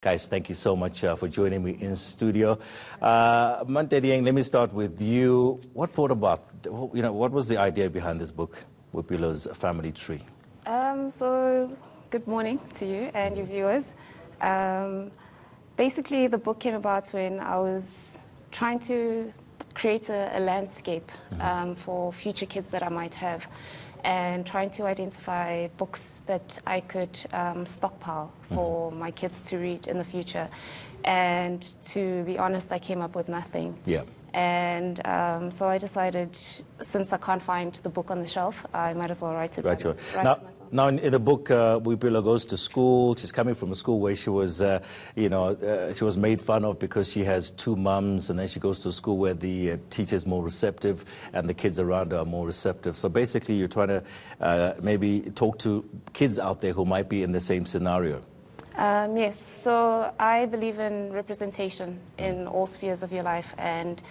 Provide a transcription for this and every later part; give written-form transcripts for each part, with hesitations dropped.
Guys, thank you so much for joining me in studio. Mantedieng, let me start with you. What brought about, what was the idea behind this book, Boipelo's Family Tree? So, good morning to you and your viewers. Basically, the book came about when I was trying to create a landscape for future kids that I might have, and trying to identify books that I could stockpile for my kids to read in the future. And to be honest, I came up with nothing. Yeah. And so I decided, since I can't find the book on the shelf, I might as well write it, Right, sure. write it myself. Now, in the book, Boipelo goes to school. She's coming from a school where she was, she was made fun of because she has two mums, and then she goes to a school where the teacher's more receptive and the kids around her are more receptive. So basically, you're trying to maybe talk to kids out there who might be in the same scenario. Yes, so I believe in representation in all spheres of your life, and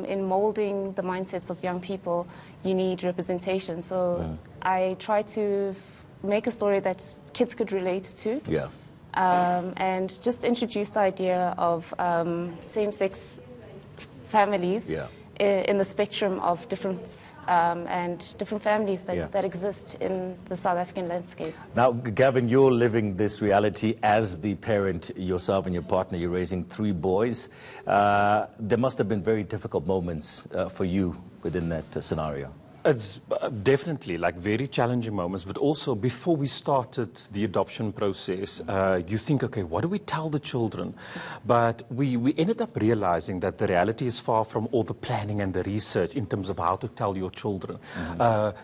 in molding the mindsets of young people, you need representation. So I try to make a story that kids could relate to. Yeah. And just introduce the idea of same-sex families. Yeah. In the spectrum of different and different families that exist in the South African landscape. Now, Gavin, you're living this reality as the parent yourself and your partner. You're raising 3 boys. There must have been very difficult moments for you within that scenario. It's definitely like very challenging moments, but also before we started the adoption process, you think, okay, what do we tell the children? But we ended up realizing that the reality is far from all the planning and the research in terms of how to tell your children.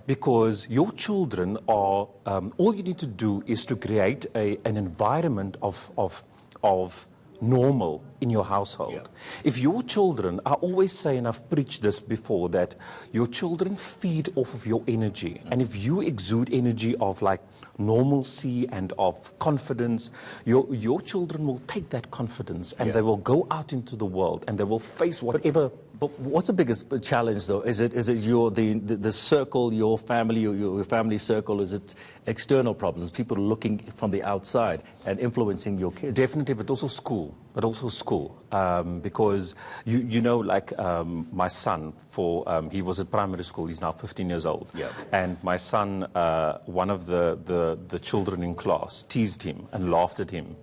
Because your children are, all you need to do is to create an environment of normal in your household. Yeah. If your children, I always say, and I've preached this before, that your children feed off of your energy. And if you exude energy of like normalcy and of confidence, your children will take that confidence and they will go out into the world and they will face whatever. But what's the biggest challenge, though? Is it the circle, your family, your family circle? Is it external problems, people looking from the outside and influencing your kids? Definitely, but also school. Because you know, like my son, he was at primary school. He's now 15 years old. Yeah. And my son, one of the children in class teased him and laughed at him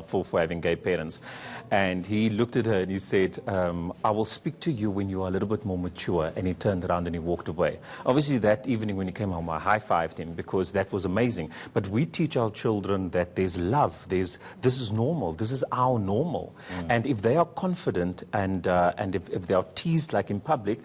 for having gay parents. And he looked at her and he said, I will speak to you when you are a little bit more mature. And he turned around and he walked away. Obviously, that evening when he came home, I high-fived him because that was amazing. But we teach our children that there's love. This is normal. This is our normal. And if they are confident and if they are teased like in public,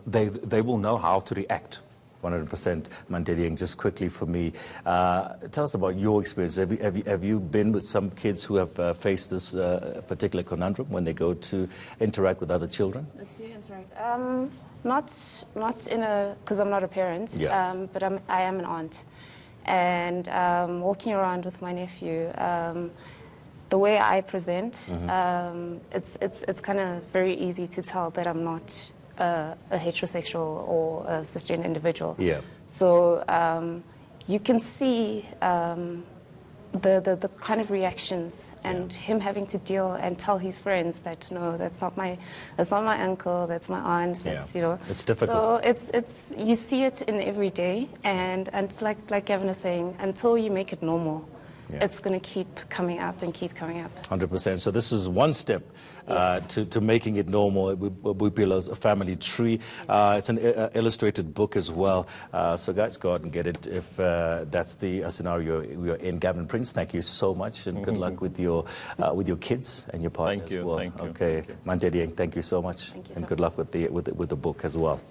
they will know how to react. 100%. Mantedieng, just quickly for me, tell us about your experience. Have you been with some kids who have faced this particular conundrum when they go to interact with other children? Let's see, interact. Not in a, because I'm not a parent, but I am an aunt. And walking around with my nephew, the way I present, it's kind of very easy to tell that I'm not a heterosexual or a cisgender individual. Yeah. So you can see the kind of reactions and him having to deal and tell his friends that no, that's not my uncle, that's my aunt. That's, it's difficult. So it's you see it in every day, and it's like Gavin is saying, until you make it normal. It's going to keep coming up and keep coming up. 100%. So this is one step to making it normal. Boipelo's Family Tree. It's an illustrated book as well. So guys, go out and get it if that's the scenario you're in. Gavin Prince, thank you so much, and good luck with your kids and your partner as well. Thank you. Okay, Mantedieng, thank you so much, Thank you and so good luck with the book as well.